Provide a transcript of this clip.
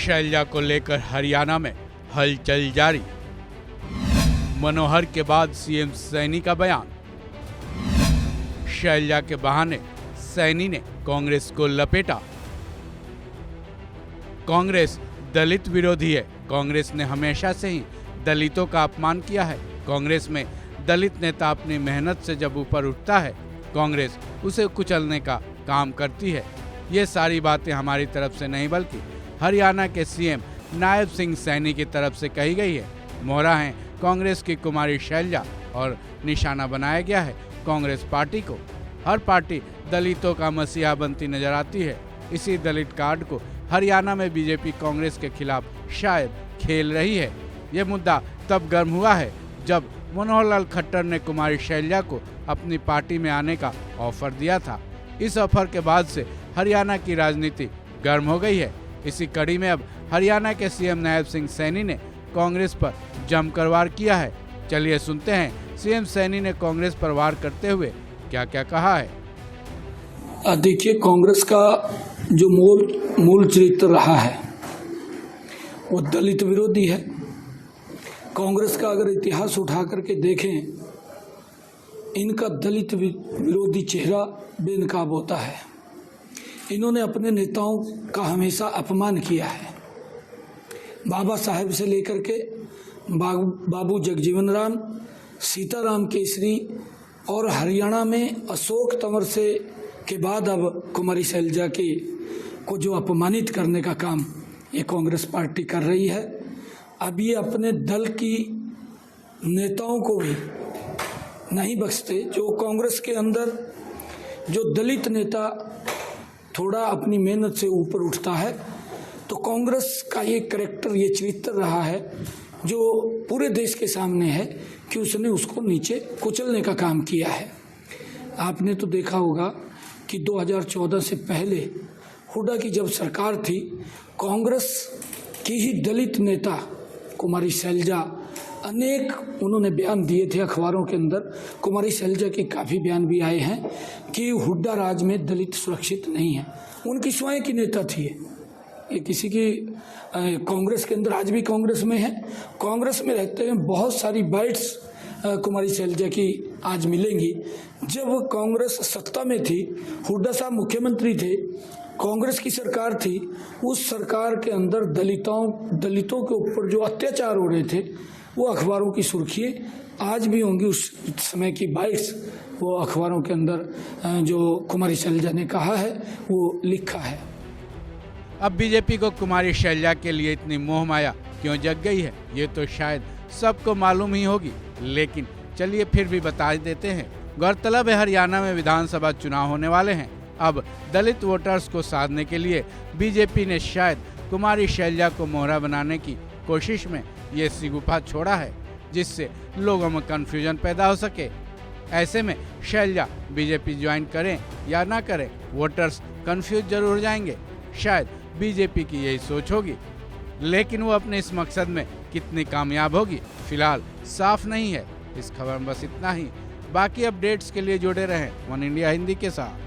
शैलजा को लेकर हरियाणा में हलचल जारी। मनोहर के बाद सीएम सैनी का बयान। शैलजा के बहाने सैनी ने कांग्रेस को लपेटा। कांग्रेस दलित विरोधी है। कांग्रेस ने हमेशा से ही दलितों का अपमान किया है। कांग्रेस में दलित नेता अपनी मेहनत से जब ऊपर उठता है, कांग्रेस उसे कुचलने का काम करती है। ये सारी बातें हमारी तरफ से नहीं बल्कि हरियाणा के सीएम नायब सिंह सैनी की तरफ से कही गई है। मोहरा है कांग्रेस की कुमारी शैलजा और निशाना बनाया गया है कांग्रेस पार्टी को। हर पार्टी दलितों का मसीहा बनती नजर आती है। इसी दलित कार्ड को हरियाणा में बीजेपी कांग्रेस के खिलाफ शायद खेल रही है। ये मुद्दा तब गर्म हुआ है जब मनोहर लाल खट्टर ने कुमारी शैलजा को अपनी पार्टी में आने का ऑफर दिया था। इस ऑफर के बाद से हरियाणा की राजनीति गर्म हो गई है। इसी कड़ी में अब हरियाणा के सीएम नायब सिंह सैनी ने कांग्रेस पर जमकर वार किया है। चलिए सुनते हैं सीएम सैनी ने कांग्रेस पर वार करते हुए क्या क्या कहा है। देखिए, कांग्रेस का जो मूल चरित्र रहा है वो दलित विरोधी है। कांग्रेस का अगर इतिहास उठा करके देखें, इनका दलित विरोधी चेहरा बेनकाब होता है। इन्होंने अपने नेताओं का हमेशा अपमान किया है। बाबा साहेब से लेकर के बाबू जगजीवन राम, सीताराम केसरी और हरियाणा में अशोक तंवर से के बाद अब कुमारी शैलजा को जो अपमानित करने का काम ये कांग्रेस पार्टी कर रही है। अब ये अपने दल की नेताओं को भी नहीं बख्शते। जो कांग्रेस के अंदर जो दलित नेता थोड़ा अपनी मेहनत से ऊपर उठता है, तो कांग्रेस का ये कैरेक्टर, ये चरित्र रहा है जो पूरे देश के सामने है कि उसने उसको नीचे कुचलने का काम किया है। आपने तो देखा होगा कि 2014 से पहले हुड्डा की जब सरकार थी, कांग्रेस की ही दलित नेता कुमारी शैलजा अनेक उन्होंने बयान दिए थे अखबारों के अंदर। कुमारी शैलजा के काफ़ी बयान भी आए हैं कि हुड्डा राज में दलित सुरक्षित नहीं है। उनकी स्वयं की नेता थी ये किसी की कांग्रेस के अंदर आज भी कांग्रेस में है। कांग्रेस में रहते हुए बहुत सारी बाइट्स कुमारी शैलजा की आज मिलेंगी। जब कांग्रेस सत्ता में थी, हुड्डा साहब मुख्यमंत्री थे, कांग्रेस की सरकार थी, उस सरकार के अंदर दलितों के ऊपर जो अत्याचार हो रहे थे वो अखबारों की सुर्खियाँ आज भी होंगी। उस समय की बाइट्स वो अखबारों के अंदर जो कुमारी शैलजा ने कहा है वो लिखा है। अब बीजेपी को कुमारी शैलजा के लिए इतनी मोह माया क्यों जग गई है, ये तो शायद सबको मालूम ही होगी, लेकिन चलिए फिर भी बता देते हैं। गौरतलब है हरियाणा में विधानसभा चुनाव होने वाले हैं। अब दलित वोटर्स को साधने के लिए बीजेपी ने शायद कुमारी शैलजा को मोहरा बनाने की कोशिश में ये सिगुफा छोड़ा है, जिससे लोगों में कंफ्यूजन पैदा हो सके। ऐसे में शैलजा बीजेपी ज्वाइन करें या ना करें, वोटर्स कंफ्यूज जरूर हो जाएंगे। शायद बीजेपी की यही सोच होगी, लेकिन वो अपने इस मकसद में कितनी कामयाब होगी फिलहाल साफ नहीं है। इस खबर में बस इतना ही। बाकी अपडेट्स के लिए जुड़े रहें वन इंडिया हिंदी के साथ।